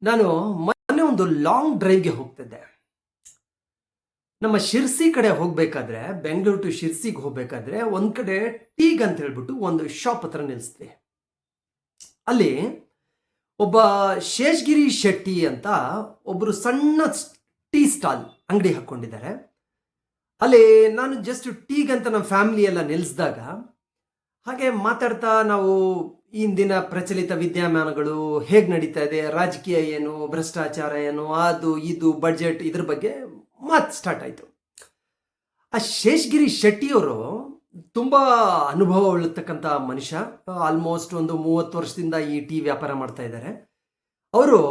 ನಾನು ಮೊನ್ನೆ ಒಂದು ಲಾಂಗ್ ಡ್ರೈವ್ಗೆ ಹೋಗ್ತಿದ್ದೆ. ನಮ್ಮ ಶಿರ್ಸಿ ಕಡೆ ಹೋಗ್ಬೇಕಾದ್ರೆ, ಬೆಂಗಳೂರು ಟು ಶಿರ್ಸಿಗೆ ಹೋಗ್ಬೇಕಾದ್ರೆ ಒಂದ್ ಕಡೆ ಟೀಗ್ ಅಂತ ಹೇಳ್ಬಿಟ್ಟು ಒಂದು ಶಾಪ್ ಹತ್ರ ನಿಲ್ಲಿಸ್ದೆ. ಅಲ್ಲಿ ಒಬ್ಬ ಶೇಷ್ಗಿರಿ ಶೆಟ್ಟಿ ಅಂತ ಒಬ್ರು ಸಣ್ಣ ಟೀ ಸ್ಟಾಲ್ ಅಂಗಡಿ ಹಾಕೊಂಡಿದ್ದಾರೆ. ಅಲ್ಲಿ ನಾನು ಜಸ್ಟ್ ಟೀಗ್ ಅಂತ ನಮ್ಮ ಫ್ಯಾಮಿಲಿ ಎಲ್ಲ ನಿಲ್ಲಿಸಿದಾಗ ಹಾಗೆ ಮಾತಾಡ್ತಾ ನಾವು ಇಂದಿನ ಪ್ರಚಲಿತ ವಿದ್ಯಮಾನಗಳು ಹೇಗೆ ನಡೀತಾ ಇದೆ, ರಾಜಕೀಯ ಏನು, ಭ್ರಷ್ಟಾಚಾರ ಏನು, ಅದು ಇದು ಬಡ್ಜೆಟ್, ಇದ್ರ ಬಗ್ಗೆ ಮಾತು ಸ್ಟಾರ್ಟ್ ಆಯಿತು. ಆ ಶೇಷ್ಗಿರಿ ಶೆಟ್ಟಿಯವರು ತುಂಬ ಅನುಭವ ಉಳ್ಳತಕ್ಕಂಥ ಮನುಷ್ಯ. ಆಲ್ಮೋಸ್ಟ್ ಒಂದು 30 ವರ್ಷದಿಂದ ಈ ಟೀ ವ್ಯಾಪಾರ ಮಾಡ್ತಾ ಇದ್ದಾರೆ. ಅವರು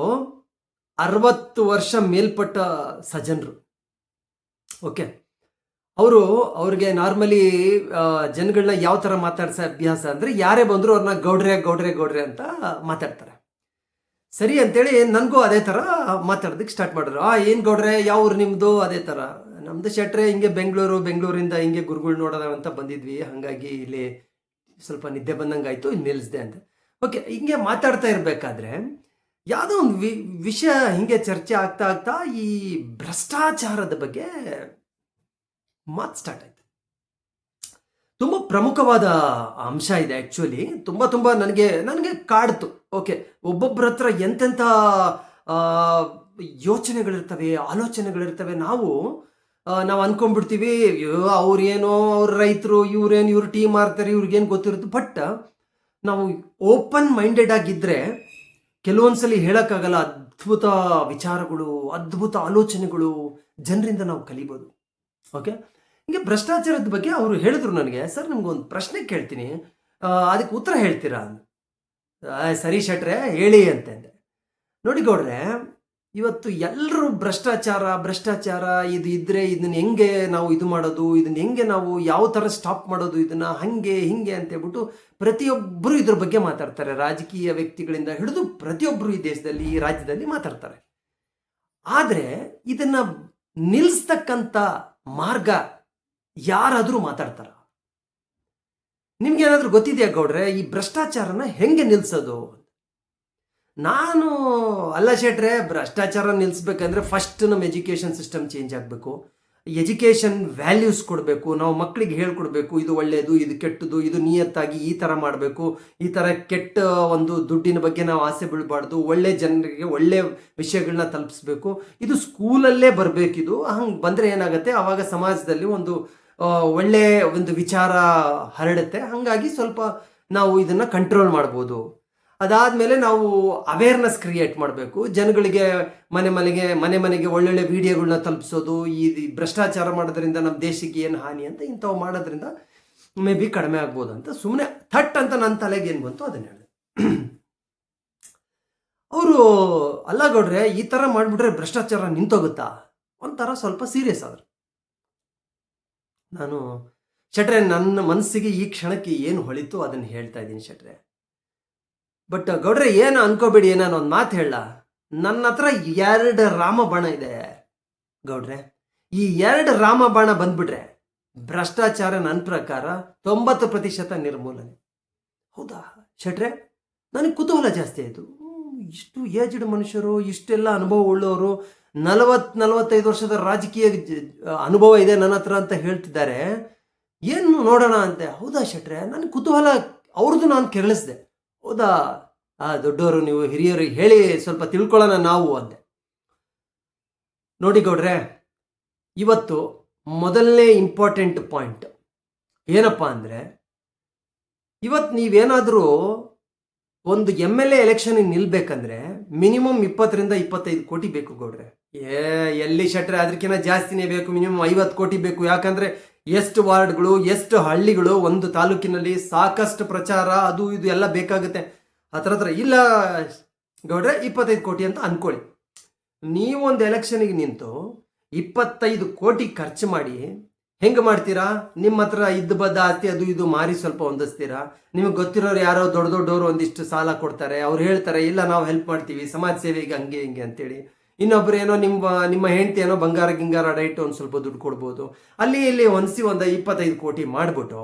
60 ವರ್ಷ ಮೇಲ್ಪಟ್ಟ ಸಜ್ಜನರು. ಓಕೆ, ಅವ್ರಿಗೆ ನಾರ್ಮಲಿ ಜನಗಳನ್ನ ಯಾವ ಥರ ಮಾತಾಡ್ಸೋ ಅಭ್ಯಾಸ ಅಂದರೆ, ಯಾರೇ ಬಂದರೂ ಅವ್ರನ್ನ ಗೌಡ್ರೆ ಗೌಡ್ರೆ ಗೌಡ್ರೆ ಅಂತ ಮಾತಾಡ್ತಾರೆ. ಸರಿ ಅಂತೇಳಿ ನನಗೂ ಅದೇ ಥರ ಮಾತಾಡೋದಕ್ಕೆ ಸ್ಟಾರ್ಟ್ ಮಾಡಿದ್ರು. ಏನು ಗೌಡ್ರೆ, ಯಾವ ಊರು ನಿಮ್ಮದು? ಅದೇ ಥರ ನಮ್ಮದು ಶೆಟ್ರೆ, ಹಿಂಗೆ ಬೆಂಗಳೂರಿಂದ ಹಿಂಗೆ ಗುರುಗಳು ನೋಡೋಣ ಅಂತ ಬಂದಿದ್ವಿ, ಹಾಗಾಗಿ ಇಲ್ಲಿ ಸ್ವಲ್ಪ ನಿದ್ದೆ ಬಂದಂಗೆ ಆಯಿತು, ಇಲ್ಲಿ ನಿಲ್ಲಿಸ್ದೆ ಅಂತ. ಓಕೆ, ಹಿಂಗೆ ಮಾತಾಡ್ತಾ ಇರಬೇಕಾದ್ರೆ ಯಾವುದೋ ಒಂದು ವಿಷಯ ಹಿಂಗೆ ಚರ್ಚೆ ಆಗ್ತಾ ಆಗ್ತಾ ಈ ಭ್ರಷ್ಟಾಚಾರದ ಬಗ್ಗೆ ಮಾತು ಸ್ಟಾರ್ಟ್ ಆಯ್ತು. ತುಂಬ ಪ್ರಮುಖವಾದ ಅಂಶ ಇದೆ ಆ್ಯಕ್ಚುಲಿ. ತುಂಬ ನನಗೆ ಕಾಡ್ತು. ಓಕೆ, ಒಬ್ಬೊಬ್ಬರ ಹತ್ರ ಎಂತೆಂಥ ಯೋಚನೆಗಳಿರ್ತವೆ, ಆಲೋಚನೆಗಳಿರ್ತವೆ. ನಾವು ಅಂದ್ಕೊಂಡ್ಬಿಡ್ತೀವಿ, ಅವ್ರೇನೋ ಅವ್ರ ರೈತರು, ಇವ್ರು ಟೀ ಮಾರ್ತಾರೆ, ಇವ್ರಿಗೇನು ಗೊತ್ತಿರುತ್ತೆ. ಬಟ್ ನಾವು ಓಪನ್ ಮೈಂಡೆಡ್ ಆಗಿದ್ದರೆ ಕೆಲವೊಂದ್ಸಲಿ ಹೇಳೋಕ್ಕಾಗಲ್ಲ, ಅದ್ಭುತ ವಿಚಾರಗಳು, ಅದ್ಭುತ ಆಲೋಚನೆಗಳು ಜನರಿಂದ ನಾವು ಕಲಿಬೋದು. ಓಕೆ, ಹೀಗೆ ಭ್ರಷ್ಟಾಚಾರದ ಬಗ್ಗೆ ಅವರು ಹೇಳಿದ್ರು ನನಗೆ. ಸರ್, ನಿಮ್ಗೊಂದು ಪ್ರಶ್ನೆ ಕೇಳ್ತೀನಿ, ಅದಕ್ಕೆ ಉತ್ತರ ಹೇಳ್ತೀರಾ? ಸರಿ ಶೆಟ್ರೆ, ಹೇಳಿ ಅಂತಂದೆ. ನೋಡಿ ಗೌಡ್ರೆ, ಇವತ್ತು ಎಲ್ಲರೂ ಭ್ರಷ್ಟಾಚಾರ ಇದು ಇದ್ದರೆ ಇದನ್ನ ಹೆಂಗೆ ನಾವು ಇದು ಮಾಡೋದು, ಇದನ್ನ ಹೆಂಗೆ ನಾವು ಯಾವ ಥರ ಸ್ಟಾಪ್ ಮಾಡೋದು, ಇದನ್ನು ಹಂಗೆ ಹಿಂಗೆ ಅಂತೇಳ್ಬಿಟ್ಟು ಪ್ರತಿಯೊಬ್ಬರು ಇದ್ರ ಬಗ್ಗೆ ಮಾತಾಡ್ತಾರೆ. ರಾಜಕೀಯ ವ್ಯಕ್ತಿಗಳಿಂದ ಹಿಡಿದು ಪ್ರತಿಯೊಬ್ಬರು ಈ ದೇಶದಲ್ಲಿ, ಈ ರಾಜ್ಯದಲ್ಲಿ ಮಾತಾಡ್ತಾರೆ. ಆದರೆ ಇದನ್ನು ನಿಲ್ಲಿಸ್ತಕ್ಕಂಥ ಮಾರ್ಗ ಯಾರಾದರೂ ಮಾತಾಡ್ತಾರ? ನಿಮ್ಗೇನಾದ್ರೂ ಗೊತ್ತಿದೆಯಾ ಗೌಡ್ರೆ, ಈ ಭ್ರಷ್ಟಾಚಾರನ ಹೆಂಗೆ ನಿಲ್ಲಿಸೋದು? ನಾನು ಅಲ್ಲ ಶೆಟ್ರೆ, ಭ್ರಷ್ಟಾಚಾರ ನಿಲ್ಲಿಸ್ಬೇಕಂದ್ರೆ ಫಸ್ಟ್ ನಮ್ಮ ಎಜುಕೇಷನ್ ಸಿಸ್ಟಮ್ ಚೇಂಜ್ ಆಗಬೇಕು. ಎಜುಕೇಷನ್ ವ್ಯಾಲ್ಯೂಸ್ ಕೊಡಬೇಕು. ನಾವು ಮಕ್ಕಳಿಗೆ ಹೇಳ್ಕೊಡ್ಬೇಕು, ಇದು ಒಳ್ಳೆಯದು, ಇದು ಕೆಟ್ಟದು, ಇದು ನಿಯತ್ತಾಗಿ ಈ ಥರ ಮಾಡಬೇಕು, ಈ ಥರ ಕೆಟ್ಟ ಒಂದು ದುಡ್ಡಿನ ಬಗ್ಗೆ ನಾವು ಆಸೆ ಬೀಳಬಾರ್ದು, ಒಳ್ಳೆ ಜನರಿಗೆ ಒಳ್ಳೆ ವಿಷಯಗಳನ್ನ ತಲುಪಿಸ್ಬೇಕು. ಇದು ಸ್ಕೂಲಲ್ಲೇ ಬರಬೇಕಿದು. ಹಂಗೆ ಬಂದರೆ ಏನಾಗುತ್ತೆ, ಆವಾಗ ಸಮಾಜದಲ್ಲಿ ಒಂದು ಒಳ್ಳೆ ಒಂದು ವಿಚಾರ ಹರಡುತ್ತೆ. ಹಾಗಾಗಿ ಸ್ವಲ್ಪ ನಾವು ಇದನ್ನು ಕಂಟ್ರೋಲ್ ಮಾಡ್ಬೋದು. ಅದಾದಮೇಲೆ ನಾವು ಅವೇರ್ನೆಸ್ ಕ್ರಿಯೇಟ್ ಮಾಡಬೇಕು. ಜನಗಳಿಗೆ ಮನೆ ಮನೆಗೆ ಒಳ್ಳೊಳ್ಳೆ ವಿಡಿಯೋಗಳನ್ನ ತಲುಪಿಸೋದು. ಈ ಭ್ರಷ್ಟಾಚಾರ ಮಾಡೋದ್ರಿಂದ ನಮ್ಮ ದೇಶಕ್ಕೆ ಏನು ಹಾನಿ ಅಂತ ಇಂಥವು ಮಾಡೋದ್ರಿಂದ ಮೇ ಬಿ ಕಡಿಮೆ ಆಗ್ಬೋದು ಅಂತ ಸುಮ್ಮನೆ ಥಟ್ ಅಂತ ನನ್ನ ತಲೆಗೆ ಏನು ಬಂತು ಅದನ್ನು ಹೇಳಿದೆ. ಅವರು ಅಲ್ಲ ಗೌಡ್ರೆ, ಈ ಥರ ಮಾಡಿಬಿಟ್ರೆ ಭ್ರಷ್ಟಾಚಾರ ನಿಂತೋಗುತ್ತಾ? ಒಂಥರ ಸ್ವಲ್ಪ ಸೀರಿಯಸ್ ಆದರು. ನಾನು ಶೆಟ್ರೆ, ನನ್ನ ಮನಸ್ಸಿಗೆ ಈ ಕ್ಷಣಕ್ಕೆ ಏನು ಹೊಳಿತು ಅದನ್ನು ಹೇಳ್ತಾ ಇದ್ದೀನಿ ಶೆಟ್ರೆ. ಬಟ್ ಗೌಡ್ರೆ, ಏನು ಅನ್ಕೋಬೇಡಿ, ನಾನು ಒಂದು ಮಾತು ಹೇಳ, ನನ್ನ ಹತ್ರ 2 ರಾಮಬಾಣ ಇದೆ ಗೌಡ್ರೆ. ಈ 2 ರಾಮಬಾಣ ಬಂದ್ಬಿಟ್ರೆ ಭ್ರಷ್ಟಾಚಾರ ನನ್ನ ಪ್ರಕಾರ 90% ನಿರ್ಮೂಲನೆ. ಹೌದಾ ಶೆಟ್ರೆ? ನನಗೆ ಕುತೂಹಲ ಜಾಸ್ತಿ ಆಯಿತು. ಇಷ್ಟು ಏಜ್ಡ್ ಮನುಷ್ಯರು, ಇಷ್ಟೆಲ್ಲ ಅನುಭವ ಉಳ್ಳವರು, 40-45 ವರ್ಷದ ರಾಜಕೀಯ ಅನುಭವ ಇದೆ ನನ್ನ ಹತ್ರ ಅಂತ ಹೇಳ್ತಿದ್ದಾರೆ, ಏನು ನೋಡೋಣ ಅಂತೆ. ಹೌದಾ ಶೆಟ್ರೆ? ನನಗೆ ಕುತೂಹಲ ಅವ್ರದ್ದು ನಾನು ಕೆರಳಿಸ್ದೆ. ಹೌದಾ, ದೊಡ್ಡವರು, ನೀವು ಹಿರಿಯರಿಗೆ ಹೇಳಿ ಸ್ವಲ್ಪ ತಿಳ್ಕೊಳ್ಳೋಣ ನಾವು ಅಂದೆ. ನೋಡಿ ಗೌಡ್ರೆ, ಇವತ್ತು ಮೊದಲನೇ ಇಂಪಾರ್ಟೆಂಟ್ ಪಾಯಿಂಟ್ ಏನಪ್ಪ ಅಂದರೆ, ಇವತ್ತು ನೀವೇನಾದರೂ ಒಂದು MLA ಎಲೆಕ್ಷನ್ಗೆ ನಿಲ್ಬೇಕಂದ್ರೆ ಮಿನಿಮಮ್ 20-25 ಕೋಟಿ ಬೇಕು ಗೌಡ್ರೆ. ಎಲ್ಲಿ ಶೆಟ್ರೆ, ಅದಕ್ಕಿಂತ ಜಾಸ್ತಿನೇ ಬೇಕು, ಮಿನಿಮಮ್ 50 ಕೋಟಿ ಬೇಕು. ಯಾಕಂದರೆ ಎಷ್ಟು ವಾರ್ಡ್ಗಳು, ಎಷ್ಟು ಹಳ್ಳಿಗಳು, ಒಂದು ತಾಲೂಕಿನಲ್ಲಿ ಸಾಕಷ್ಟು ಪ್ರಚಾರ, ಅದು ಇದು ಎಲ್ಲ ಬೇಕಾಗುತ್ತೆ. ಹತ್ರ ಇಲ್ಲ ಗೌಡ್ರೆ, 25 ಕೋಟಿ ಅಂತ ಅಂದ್ಕೊಳ್ಳಿ. ನೀವೊಂದು ಎಲೆಕ್ಷನ್ಗೆ ನಿಂತು 25 ಕೋಟಿ ಖರ್ಚು ಮಾಡಿ ಹೆಂಗೆ ಮಾಡ್ತೀರಾ? ನಿಮ್ಮ ಹತ್ರ ಇದ್ದ ಬದ್ದ ಆಸ್ತಿ ಅದು ಇದು ಮಾರಿ ಸ್ವಲ್ಪ ಹೊಂದಿಸ್ತೀರಾ? ನಿಮಗೆ ಗೊತ್ತಿರೋರು ಯಾರೋ ದೊಡ್ಡವರು ಒಂದಿಷ್ಟು ಸಾಲ ಕೊಡ್ತಾರೆ, ಅವ್ರು ಹೇಳ್ತಾರೆ ಇಲ್ಲ ನಾವು ಹೆಲ್ಪ್ ಮಾಡ್ತೀವಿ, ಸಮಾಜ ಸೇವೆಗೆ ಹಂಗೆ ಹಿಂಗೆ ಅಂತೇಳಿ. ಇನ್ನೊಬ್ರು ಏನೋ ನಿಮ್ಮ ಹೆಂಡತಿ ಏನೋ ಬಂಗಾರ ಗಿಂಗಾರ ಅಡ ಇಟ್ಟು ಒಂದು ಸ್ವಲ್ಪ ದುಡ್ಡು ಕೊಡ್ಬೋದು. ಅಲ್ಲಿ ಇಲ್ಲಿ ಹೊಂದಿಸಿ ಒಂದು 25 ಕೋಟಿ ಮಾಡಿಬಿಟ್ಟು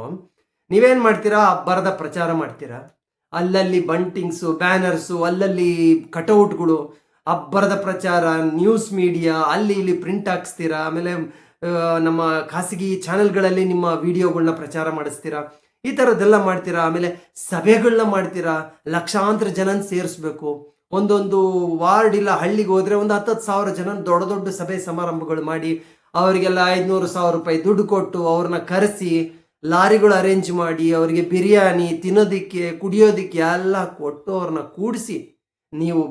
ನೀವೇನು ಮಾಡ್ತೀರಾ? ಬರದ ಪ್ರಚಾರ ಮಾಡ್ತೀರಾ. ಅಲ್ಲಲ್ಲಿ ಬಂಟಿಂಗ್ಸು, ಬ್ಯಾನರ್ಸು, ಅಲ್ಲಲ್ಲಿ ಕಟೌಟ್ಗಳು, ಅಬ್ಬರದ ಪ್ರಚಾರ, ನ್ಯೂಸ್ ಮೀಡಿಯಾ, ಅಲ್ಲಿ ಇಲ್ಲಿ ಪ್ರಿಂಟ್ ಹಾಕ್ಸ್ತೀರಾ. ಆಮೇಲೆ ನಮ್ಮ ಖಾಸಗಿ ಚಾನೆಲ್ಗಳಲ್ಲಿ ನಿಮ್ಮ ವಿಡಿಯೋಗಳನ್ನ ಪ್ರಚಾರ ಮಾಡಿಸ್ತೀರಾ. ಈ ಥರದ್ದೆಲ್ಲ ಮಾಡ್ತೀರಾ. ಆಮೇಲೆ ಸಭೆಗಳನ್ನ ಮಾಡ್ತೀರಾ. ಲಕ್ಷಾಂತರ ಜನನ ಸೇರಿಸ್ಬೇಕು. ಒಂದೊಂದು ವಾರ್ಡ್ ಇಲ್ಲ ಹಳ್ಳಿಗೆ ಹೋದ್ರೆ ಒಂದು 10,000 ಜನ ದೊಡ್ಡ ದೊಡ್ಡ ಸಭೆ ಸಮಾರಂಭಗಳು ಮಾಡಿ ಅವರಿಗೆಲ್ಲ 500,000 ರೂಪಾಯಿ ದುಡ್ಡು ಕೊಟ್ಟು ಅವ್ರನ್ನ ಕರೆಸಿ ಲಾರಿಗಳು ಅರೇಂಜ್ ಮಾಡಿ ಅವರಿಗೆ ಬಿರಿಯಾನಿ ತಿನ್ನೋದಿಕ್ಕೆ ಕುಡಿಯೋದಿಕ್ಕೆ ಎಲ್ಲ ಕೊಟ್ಟು ಅವ್ರನ್ನ ಕೂಡಿಸಿ ನೀವು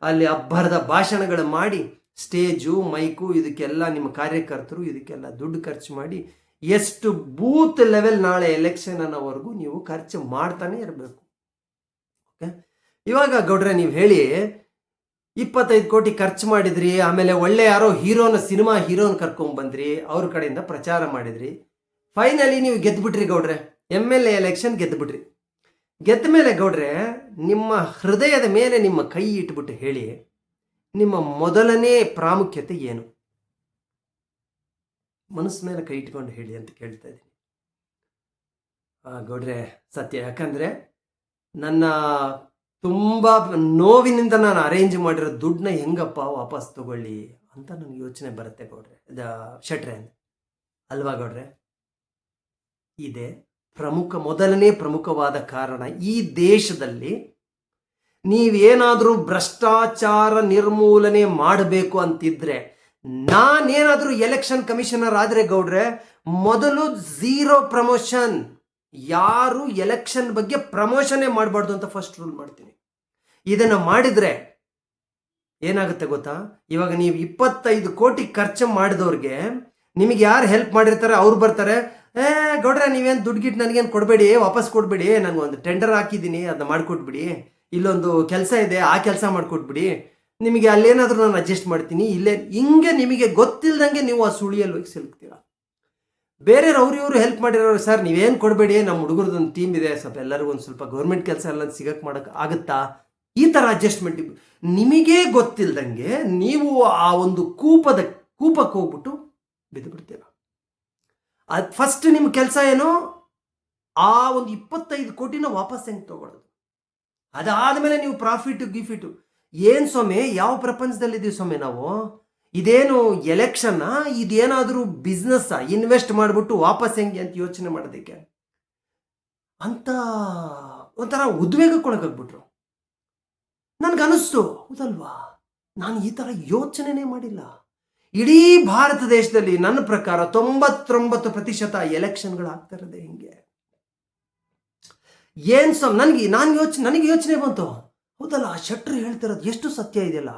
ಅಲ್ಲಿ ಅಬ್ಬರದ ಭಾಷಣಗಳು ಮಾಡಿ ಸ್ಟೇಜು ಮೈಕು ಇದಕ್ಕೆಲ್ಲ ನಿಮ್ಮ ಕಾರ್ಯಕರ್ತರು ಇದಕ್ಕೆಲ್ಲ ದುಡ್ಡು ಖರ್ಚು ಮಾಡಿ ಎಷ್ಟು ಬೂತ್ ಲೆವೆಲ್ ನಾಳೆ ಎಲೆಕ್ಷನ್ ಅನ್ನೋವರೆಗೂ ನೀವು ಖರ್ಚು ಮಾಡ್ತಾನೆ ಇರಬೇಕು. ಓಕೆ, ಇವಾಗ ಗೌಡ್ರೆ ನೀವು ಹೇಳಿ 25 ಕೋಟಿ ಖರ್ಚು ಮಾಡಿದ್ರಿ, ಆಮೇಲೆ ಒಳ್ಳೆ ಯಾರೋ ಸಿನಿಮಾ ಹೀರೋನ ಕರ್ಕೊಂಡ್ಬಂದ್ರಿ, ಅವ್ರ ಕಡೆಯಿಂದ ಪ್ರಚಾರ ಮಾಡಿದ್ರಿ, ಫೈನಲಿ ನೀವು ಗೆದ್ದುಬಿಟ್ರಿ ಗೌಡ್ರೆ, MLA ಎಲೆಕ್ಷನ್ ಗೆದ್ದುಬಿಟ್ರಿ. ಗೆದ್ದ ಮೇಲೆ ಗೌಡ್ರೆ ನಿಮ್ಮ ಹೃದಯದ ಮೇಲೆ ನಿಮ್ಮ ಕೈ ಇಟ್ಬಿಟ್ಟು ಹೇಳಿ, ನಿಮ್ಮ ಮೊದಲನೇ ಪ್ರಾಮುಖ್ಯತೆ ಏನು? ಮನಸ್ಸು ಮೇಲೆ ಕೈ ಇಟ್ಕೊಂಡು ಹೇಳಿ ಅಂತ ಕೇಳ್ತಾ ಇದ್ದೀನಿ. ಗೌಡ್ರೆ ಸತ್ಯ, ಯಾಕಂದರೆ ನನ್ನ ತುಂಬ ನೋವಿನಿಂದ ನಾನು ಅರೇಂಜ್ ಮಾಡಿರೋ ದುಡ್ಡನ್ನ ಹೆಂಗಪ್ಪ ವಾಪಸ್ ತಗೊಳ್ಳಿ ಅಂತ ನನಗೆ ಯೋಚನೆ ಬರುತ್ತೆ ಗೌಡ್ರೆ, ಶೆಟ್ರೆ ಅಲ್ವಾ ಗೌಡ್ರೆ? ಇದೆ ಮೊದಲನೇ ಪ್ರಮುಖವಾದ ಕಾರಣ. ಈ ದೇಶದಲ್ಲಿ ನೀವೇನಾದರೂ ಭ್ರಷ್ಟಾಚಾರ ನಿರ್ಮೂಲನೆ ಮಾಡಬೇಕು ಅಂತಿದ್ರೆ, ನಾನೇನಾದರೂ ಎಲೆಕ್ಷನ್ ಕಮಿಷನರ್ ಆದರೆ ಗೌಡ್ರೆ ಮೊದಲು 0 ಪ್ರಮೋಷನ್. ಯಾರು ಎಲೆಕ್ಷನ್ ಬಗ್ಗೆ ಪ್ರಮೋಷನ್ನೇ ಮಾಡಬಾರ್ದು ಅಂತ ಫಸ್ಟ್ ರೂಲ್ ಮಾಡ್ತೀನಿ. ಇದನ್ನು ಮಾಡಿದರೆ ಏನಾಗುತ್ತೆ ಗೊತ್ತಾ? ಇವಾಗ ನೀವು 25 ಕೋಟಿ ಖರ್ಚು ಮಾಡಿದವ್ರಿಗೆ ನಿಮಗೆ ಯಾರು ಹೆಲ್ಪ್ ಮಾಡಿರ್ತಾರೆ ಅವ್ರು ಬರ್ತಾರೆ, ಗೌಡ್ರೆ ನೀವೇನು ದುಡ್ಡು ನನಗೇನು ಕೊಡಬೇಡಿ, ವಾಪಸ್ ಕೊಡಬೇಡಿ, ನನಗೊಂದು ಟೆಂಡರ್ ಹಾಕಿದ್ದೀನಿ ಅದನ್ನ ಮಾಡಿಕೊಟ್ಬಿಡಿ, ಇಲ್ಲೊಂದು ಕೆಲಸ ಇದೆ ಆ ಕೆಲಸ ಮಾಡಿಕೊಟ್ಬಿಡಿ, ನಿಮಗೆ ಅಲ್ಲೇನಾದರೂ ನಾನು ಅಡ್ಜಸ್ಟ್ ಮಾಡ್ತೀನಿ, ಇಲ್ಲೇ ಹಿಂಗೆ ನಿಮಗೆ ಗೊತ್ತಿಲ್ಲದಂಗೆ ನೀವು ಆ ಸುಳಿಯಲ್ಲಿ ಹೋಗಿ ಸಿಲುಕ್ತೀರ. ಬೇರೆಯವ್ರು ಇವರು ಹೆಲ್ಪ್ ಮಾಡಿರೋರು, ಸರ್ ನೀವೇನು ಕೊಡಬೇಡಿ, ನಮ್ಮ ಹುಡುಗರದೊಂದು ಟೀಮ್ ಇದೆ, ಸ್ವಲ್ಪ ಎಲ್ಲರಿಗೂ ಒಂದು ಸ್ವಲ್ಪ ಗೌರ್ಮೆಂಟ್ ಕೆಲಸ ಎಲ್ಲ ಸಿಗಕ್ಕೆ ಮಾಡೋಕ್ಕೆ ಆಗುತ್ತಾ, ಈ ಥರ ಅಡ್ಜಸ್ಟ್ಮೆಂಟ್ ನಿಮಗೇ ಗೊತ್ತಿಲ್ಲದಂಗೆ ನೀವು ಆ ಒಂದು ಕೂಪಕ್ಕೆ ಹೋಗ್ಬಿಟ್ಟು ಬಿದ್ದು ಬಿಡ್ತೀರ. ಅದು ಫಸ್ಟ್ ನಿಮ್ಮ ಕೆಲಸ ಏನು, ಆ ಒಂದು 25 ಕೋಟಿನ ವಾಪಸ್ ಹೆಂಗೆ ತಗೊಳ್ಳೋದು. ಅದಾದಮೇಲೆ ನೀವು ಗಿಫಿಟು ಏನು ಸ್ವಾಮಿ, ಯಾವ ಪ್ರಪಂಚದಲ್ಲಿದ್ದೀವಿ ಸ್ವಾಮಿ ನಾವು? ಇದೇನು ಎಲೆಕ್ಷನ್ನ, ಇದೇನಾದರೂ ಬಿಸ್ನೆಸ್ಸಾ? ಇನ್ವೆಸ್ಟ್ ಮಾಡಿಬಿಟ್ಟು ವಾಪಸ್ ಹೆಂಗೆ ಅಂತ ಯೋಚನೆ ಮಾಡೋದಕ್ಕೆ ಅಂತ ಒಂಥರ ಉದ್ವೇಗಕ್ಕೊಳಗಾಗ್ಬಿಟ್ರು. ನನಗನ್ನಿಸ್ತು, ಹೌದಲ್ವಾ, ನಾನು ಈ ಥರ ಯೋಚನೆನೇ ಮಾಡಿಲ್ಲ. ಇಡೀ ಭಾರತ ದೇಶದಲ್ಲಿ ನನ್ನ ಪ್ರಕಾರ 99% ಎಲೆಕ್ಷನ್ಗಳು ಆಗ್ತಾ ಇರೋದೇ ಹಿಂಗೆ. ಏನು ನನಗೆ ಯೋಚನೆ ಬಂತು, ಹೌದಲ್ಲ, ಶೆಟ್ರು ಹೇಳ್ತಿರೋದು ಎಷ್ಟು ಸತ್ಯ ಇದೆಯಲ್ಲ.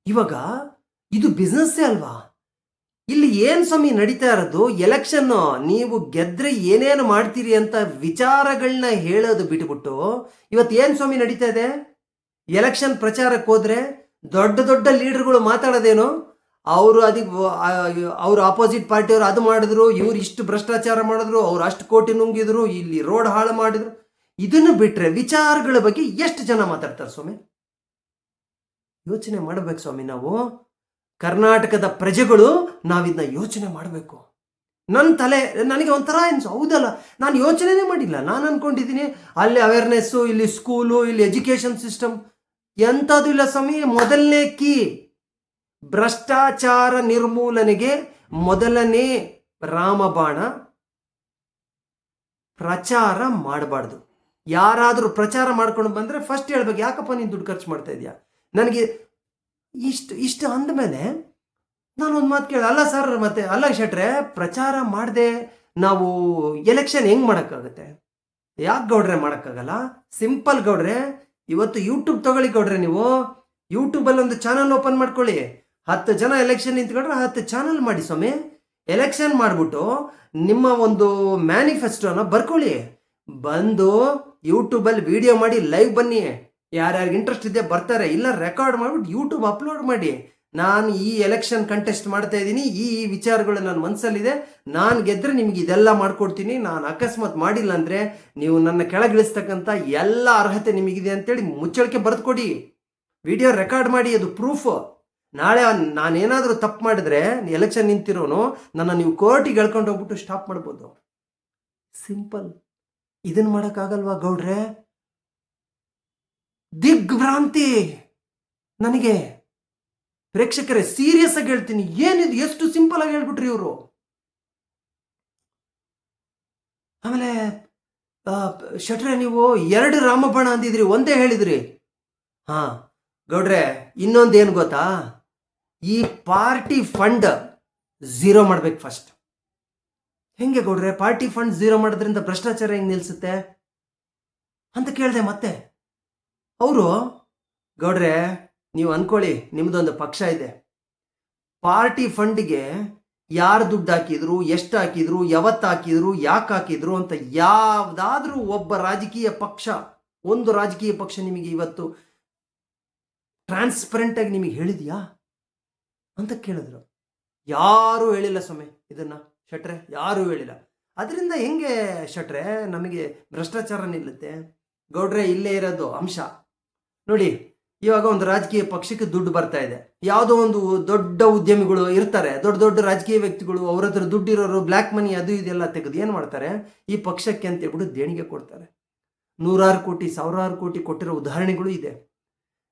ಇವಾಗ ಇದು ಬಿಸ್ನೆಸ್ಸೇ ಅಲ್ವಾ? ಇಲ್ಲಿ ಏನು ಸ್ವಾಮಿ ನಡೀತಾ ಇರೋದು? ಎಲೆಕ್ಷನ್ ನೀವು ಗೆದ್ರೆ ಏನೇನು ಮಾಡ್ತೀರಿ ಅಂತ ವಿಚಾರಗಳನ್ನ ಹೇಳೋದು ಬಿಟ್ಬಿಟ್ಟು ಇವತ್ತು ಏನು ಸ್ವಾಮಿ ನಡೀತಾ ಇದೆ? ಎಲೆಕ್ಷನ್ ಪ್ರಚಾರಕ್ಕೆ ಹೋದ್ರೆ ದೊಡ್ಡ ದೊಡ್ಡ ಲೀಡರ್ಗಳು ಮಾತಾಡೋದೇನು, ಅವರು ಆಪೋಸಿಟ್ ಪಾರ್ಟಿಯವರು ಅದು ಮಾಡಿದ್ರು, ಇವ್ರು ಇಷ್ಟು ಭ್ರಷ್ಟಾಚಾರ ಮಾಡಿದ್ರು, ಅವ್ರು ಅಷ್ಟು ಕೋಟಿ ನುಂಗಿದ್ರು, ಇಲ್ಲಿ ರೋಡ್ ಹಾಳು ಮಾಡಿದ್ರು. ಇದನ್ನು ಬಿಟ್ರೆ ವಿಚಾರಗಳ ಬಗ್ಗೆ ಎಷ್ಟು ಜನ ಮಾತಾಡ್ತಾರೆ ಸ್ವಾಮಿ? ಯೋಚನೆ ಮಾಡಬೇಕು ಸ್ವಾಮಿ. ನಾವು ಕರ್ನಾಟಕದ ಪ್ರಜೆಗಳು ನಾವಿದನ್ನ ಯೋಚನೆ ಮಾಡಬೇಕು. ನನಗೆ ಒಂಥರ ಅನ್ಸು, ಹೌದಲ್ಲ, ನಾನು ಯೋಚನೆನೇ ಮಾಡಿಲ್ಲ. ನಾನು ಅನ್ಕೊಂಡಿದ್ದೀನಿ ಅಲ್ಲಿ ಅವೇರ್ನೆಸ್ಸು, ಇಲ್ಲಿ ಸ್ಕೂಲು, ಇಲ್ಲಿ ಎಜುಕೇಶನ್ ಸಿಸ್ಟಮ್ ಎಂಥದ್ದು ಇಲ್ಲ ಸ್ವಾಮಿ. ಮೊದಲನೇ ಕೀ ಭ್ರಷ್ಟಾಚಾರ ನಿರ್ಮೂಲನೆಗೆ ಮೊದಲನೇ ರಾಮಬಾಣ ಪ್ರಚಾರ ಮಾಡಬಾರ್ದು. ಯಾರಾದರೂ ಪ್ರಚಾರ ಮಾಡ್ಕೊಂಡು ಬಂದರೆ ಫಸ್ಟ್ ಹೇಳ್ಬೇಕು, ಯಾಕಪ್ಪ ನೀನು ದುಡ್ಡು ಖರ್ಚು ಮಾಡ್ತಾ ಇದೆಯಾ? ನನಗೆ ಇಷ್ಟು ಅಂದಮೇಲೆ ನಾನು ಒಂದು ಮಾತು ಕೇಳ, ಅಲ್ಲ ಸರ್, ಮತ್ತೆ ಅಲ್ಲ ಶೆಟ್ರೆ, ಪ್ರಚಾರ ಮಾಡದೆ ನಾವು ಎಲೆಕ್ಷನ್ ಹೆಂಗೆ ಮಾಡೋಕ್ಕಾಗುತ್ತೆ? ಯಾಕೆ ಗೌಡ್ರೆ ಮಾಡೋಕ್ಕಾಗಲ್ಲ? ಸಿಂಪಲ್ ಗೌಡ್ರೆ, ಇವತ್ತು ಯೂಟ್ಯೂಬ್ ತಗೊಳ್ಳಿ ಗೌಡ್ರೆ, ನೀವು ಯೂಟ್ಯೂಬಲ್ಲಿ ಒಂದು ಚಾನಲ್ ಓಪನ್ ಮಾಡ್ಕೊಳ್ಳಿ. 10 ಜನ ಎಲೆಕ್ಷನ್ ನಿಂತ್ಕೊಂಡ್ರೆ 10 ಚಾನಲ್ ಮಾಡಿ ಸ್ವಾಮಿ. ಎಲೆಕ್ಷನ್ ಮಾಡಿಬಿಟ್ಟು ನಿಮ್ಮ ಒಂದು ಮ್ಯಾನಿಫೆಸ್ಟೋನ ಬರ್ಕೊಳ್ಳಿ. ಬಂದು ಯೂಟ್ಯೂಬಲ್ಲಿ ವಿಡಿಯೋ ಮಾಡಿ ಲೈವ್ ಬನ್ನಿ. ಯಾರ್ಯಾರಿಗೆ ಇಂಟ್ರೆಸ್ಟ್ ಇದೆ ಬರ್ತಾರೆ, ಇಲ್ಲ ರೆಕಾರ್ಡ್ ಮಾಡಿಬಿಟ್ಟು ಯೂಟ್ಯೂಬ್ ಅಪ್ಲೋಡ್ ಮಾಡಿ. ನಾನು ಈ ಎಲೆಕ್ಷನ್ ಕಂಟೆಸ್ಟ್ ಮಾಡ್ತಾ ಇದ್ದೀನಿ, ಈ ವಿಚಾರಗಳು ನನ್ನ ಮನಸ್ಸಲ್ಲಿದೆ, ನಾನು ಗೆದ್ದರೆ ನಿಮ್ಗೆ ಇದೆಲ್ಲ ಮಾಡ್ಕೊಡ್ತೀನಿ, ನಾನು ಅಕಸ್ಮಾತ್ ಮಾಡಿಲ್ಲ ಅಂದರೆ ನೀವು ನನ್ನ ಕೆಳಗಿಳಿಸ್ತಕ್ಕಂಥ ಎಲ್ಲ ಅರ್ಹತೆ ನಿಮಗಿದೆ ಅಂತೇಳಿ ಮುಚ್ಚಳಿಕೆ ಬರೆದು ಕೊಡಿ. ವಿಡಿಯೋ ರೆಕಾರ್ಡ್ ಮಾಡಿ, ಅದು ಪ್ರೂಫ್. ನಾಳೆ ನಾನೇನಾದರೂ ತಪ್ಪು ಮಾಡಿದ್ರೆ ಎಲೆಕ್ಷನ್ ನಿಂತಿರೋನು ನನ್ನ ನೀವು ಕೋರ್ಟಿಗೆ ಎಳ್ಕೊಂಡು ಹೋಗ್ಬಿಟ್ಟು ಸ್ಟಾಪ್ ಮಾಡ್ಬೋದು. ಸಿಂಪಲ್. ಇದನ್ನು ಮಾಡೋಕ್ಕಾಗಲ್ವಾ ಗೌಡ್ರೆ? ದಿಗ್ಭ್ರಾಂತಿ ನನಗೆ. ಪ್ರೇಕ್ಷಕರೇ, ಸೀರಿಯಸ್ ಆಗಿ ಹೇಳ್ತೀನಿ, ಏನಿದು ಎಷ್ಟು ಸಿಂಪಲ್ ಆಗಿ ಹೇಳ್ಬಿಟ್ರಿ ಇವರು. ಆಮೇಲೆ ಶೆಟ್ರೆ, ನೀವು 2 ರಾಮಬಾಣ ಅಂದಿದ್ರಿ, ಒಂದೇ ಹೇಳಿದ್ರಿ. ಹಾ ಗೌಡ್ರೆ, ಇನ್ನೊಂದೇನು ಗೊತ್ತಾ, ಈ ಪಾರ್ಟಿ ಫಂಡ್ ಝೀರೋ ಮಾಡ್ಬೇಕು ಫಸ್ಟ್. ಹೆಂಗೆ ಗೌಡ್ರೆ, ಪಾರ್ಟಿ ಫಂಡ್ ಝೀರೋ ಮಾಡೋದ್ರಿಂದ ಭ್ರಷ್ಟಾಚಾರ ಹೆಂಗೆ ನಿಲ್ಸುತ್ತೆ ಅಂತ ಕೇಳಿದೆ. ಮತ್ತೆ ಅವರು, ಗೌಡ್ರೆ ನೀವು ಅನ್ಕೊಳ್ಳಿ, ನಿಮ್ದೊಂದು ಪಕ್ಷ ಇದೆ, ಪಾರ್ಟಿ ಫಂಡ್ಗೆ ಯಾರು ದುಡ್ಡು ಹಾಕಿದ್ರು, ಎಷ್ಟು ಹಾಕಿದ್ರು, ಯಾವತ್ತು ಹಾಕಿದ್ರು, ಯಾಕೆ ಹಾಕಿದ್ರು ಅಂತ ಯಾವ್ದಾದ್ರೂ ಒಬ್ಬ ರಾಜಕೀಯ ಪಕ್ಷ, ಒಂದು ರಾಜಕೀಯ ಪಕ್ಷ ನಿಮಗೆ ಇವತ್ತು ಟ್ರಾನ್ಸ್ಪರೆಂಟ್ ಆಗಿ ನಿಮಗೆ ಹೇಳಿದ್ಯಾ ಅಂತ ಕೇಳಿದ್ರು. ಯಾರೂ ಹೇಳಿಲ್ಲ ಸ್ವಾಮಿ ಇದನ್ನ ಶೆಟ್ರೆ, ಯಾರೂ ಹೇಳಿಲ್ಲ. ಅದರಿಂದ ಹೆಂಗೆ ಶೆಟ್ರೆ ನಮಗೆ ಭ್ರಷ್ಟಾಚಾರ ನಿಲ್ಲುತ್ತೆ? ಗೌಡ್ರೆ, ಇಲ್ಲೇ ಇರೋದು ಅಂಶ ನೋಡಿ. ಇವಾಗ ಒಂದು ರಾಜಕೀಯ ಪಕ್ಷಕ್ಕೆ ದುಡ್ಡು ಬರ್ತಾ ಇದೆ, ಯಾವುದೋ ಒಂದು ದೊಡ್ಡ ಉದ್ಯಮಿಗಳು ಇರ್ತಾರೆ, ದೊಡ್ಡ ದೊಡ್ಡ ರಾಜಕೀಯ ವ್ಯಕ್ತಿಗಳು, ಅವ್ರ ಹತ್ರ ದುಡ್ಡು ಇರೋರು ಬ್ಲ್ಯಾಕ್ ಮನಿ ಅದು ಇದೆಲ್ಲ ತೆಗೆದು ಏನು ಮಾಡ್ತಾರೆ, ಈ ಪಕ್ಷಕ್ಕೆ ಅಂತ ಹೇಳ್ಬಿಟ್ಟು ದೇಣಿಗೆ ಕೊಡ್ತಾರೆ. 100 ಕೋಟಿ 1000 ಕೋಟಿ ಕೊಟ್ಟಿರೋ ಉದಾಹರಣೆಗಳು ಇದೆ.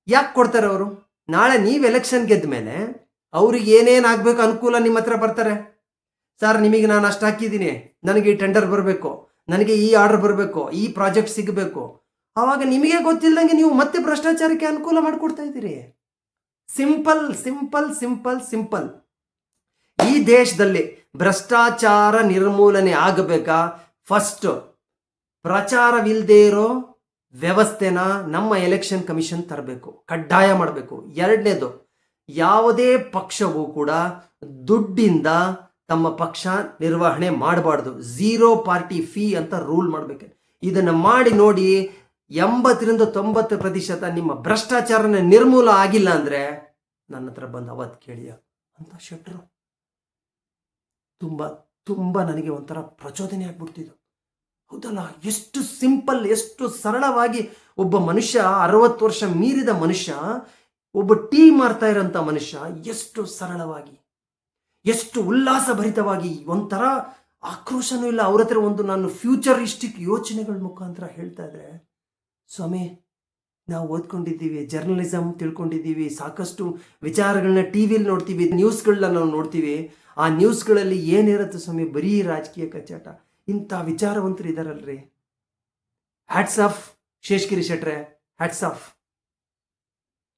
ಯಾಕೆ ಕೊಡ್ತಾರೆ ಅವರು? ನಾಳೆ ನೀವು ಎಲೆಕ್ಷನ್ ಗೆದ್ದ ಮೇಲೆ ಅವ್ರಿಗೆ ಏನೇನಾಗಬೇಕು ಅನುಕೂಲ ನಿಮ್ಮ ಹತ್ರ ಬರ್ತಾರೆ. ಸರ್, ನಿಮಗೆ ನಾನು ಅಷ್ಟು ಹಾಕಿದ್ದೀನಿ, ನನಗೆ ಈ ಟೆಂಡರ್ ಬರಬೇಕು, ನನಗೆ ಈ ಆರ್ಡರ್ ಬರಬೇಕು, ಈ ಪ್ರಾಜೆಕ್ಟ್ ಸಿಗಬೇಕು. ಆವಾಗ ನಿಮಗೆ ಗೊತ್ತಿಲ್ಲದಂಗೆ ನೀವು ಮತ್ತೆ ಭ್ರಷ್ಟಾಚಾರಕ್ಕೆ ಅನುಕೂಲ ಮಾಡಿಕೊಡ್ತಾ ಇದ್ದೀರಿ. Simple simple simple simple. ಈ ದೇಶದಲ್ಲಿ ಭ್ರಷ್ಟಾಚಾರ ನಿರ್ಮೂಲನೆ ಆಗಬೇಕಾ, ಫಸ್ಟ್ ಪ್ರಚಾರವಿಲ್ಲದೆ ಇರೋ ವ್ಯವಸ್ಥೆನ ನಮ್ಮ ಎಲೆಕ್ಷನ್ ಕಮಿಷನ್ ತರಬೇಕು, ಕಡ್ಡಾಯ ಮಾಡಬೇಕು. 2ನೇದು, ಯಾವುದೇ ಪಕ್ಷವೂ ಕೂಡ ದುಡ್ಡಿಂದ ತಮ್ಮ ಪಕ್ಷ ನಿರ್ವಹಣೆ ಮಾಡಬಾರ್ದು. 0 ಪಾರ್ಟಿ ಫೀ ಅಂತ ರೂಲ್ ಮಾಡಬೇಕು. ಇದನ್ನು ಮಾಡಿ ನೋಡಿ, 80-90% ನಿಮ್ಮ ಭ್ರಷ್ಟಾಚಾರನ ನಿರ್ಮೂಲ ಆಗಿಲ್ಲ ಅಂದರೆ ನನ್ನ ಹತ್ರ ಬಂದು ಅವತ್ತು ಕೇಳಿಯ ಅಂತ ಶೆಟ್ರು. ತುಂಬ ತುಂಬ ನನಗೆ ಒಂಥರ ಪ್ರಚೋದನೆ ಆಗ್ಬಿಡ್ತಿದ್ದು. ಹೌದಲ್ಲ, ಎಷ್ಟು ಸಿಂಪಲ್, ಎಷ್ಟು ಸರಳವಾಗಿ ಒಬ್ಬ ಮನುಷ್ಯ, 60 ವರ್ಷ ಮೀರಿದ ಮನುಷ್ಯ, ಒಬ್ಬ ಟೀ ಮಾರ್ತಾ ಇರೋಂಥ ಮನುಷ್ಯ, ಎಷ್ಟು ಸರಳವಾಗಿ, ಎಷ್ಟು ಉಲ್ಲಾಸಭರಿತವಾಗಿ, ಒಂಥರ ಆಕ್ರೋಶನೂ ಇಲ್ಲ. ಅವ್ರ ಹತ್ರ ಒಂದು ನಾನು ಫ್ಯೂಚರಿಸ್ಟಿಕ್ ಯೋಚನೆಗಳ ಮುಖಾಂತರ ಹೇಳ್ತಾ ಇದ್ರೆ, ಸ್ವಾಮಿ ನಾವು ಓದ್ಕೊಂಡಿದ್ದೀವಿ, ಜರ್ನಲಿಸಮ್ ತಿಳ್ಕೊಂಡಿದ್ದೀವಿ, ಸಾಕಷ್ಟು ವಿಚಾರಗಳನ್ನ ಟಿವಿಲಿ ನೋಡ್ತೀವಿ, ನ್ಯೂಸ್ಗಳನ್ನ ನಾವು ನೋಡ್ತೀವಿ. ಆ ನ್ಯೂಸ್ಗಳಲ್ಲಿ ಏನಿರುತ್ತೆ ಸ್ವಾಮಿ, ಬರೀ ರಾಜಕೀಯ ಕಚ್ಚಾಟ. ಇಂಥ ವಿಚಾರವಂತರು ಇದ್ದಾರಲ್ರಿ. ಹ್ಯಾಟ್ಸ್ ಆಫ್ ಶೇಷಗಿರಿ ಶೆಟ್ರೆ, ಹ್ಯಾಟ್ಸ್ ಆಫ್.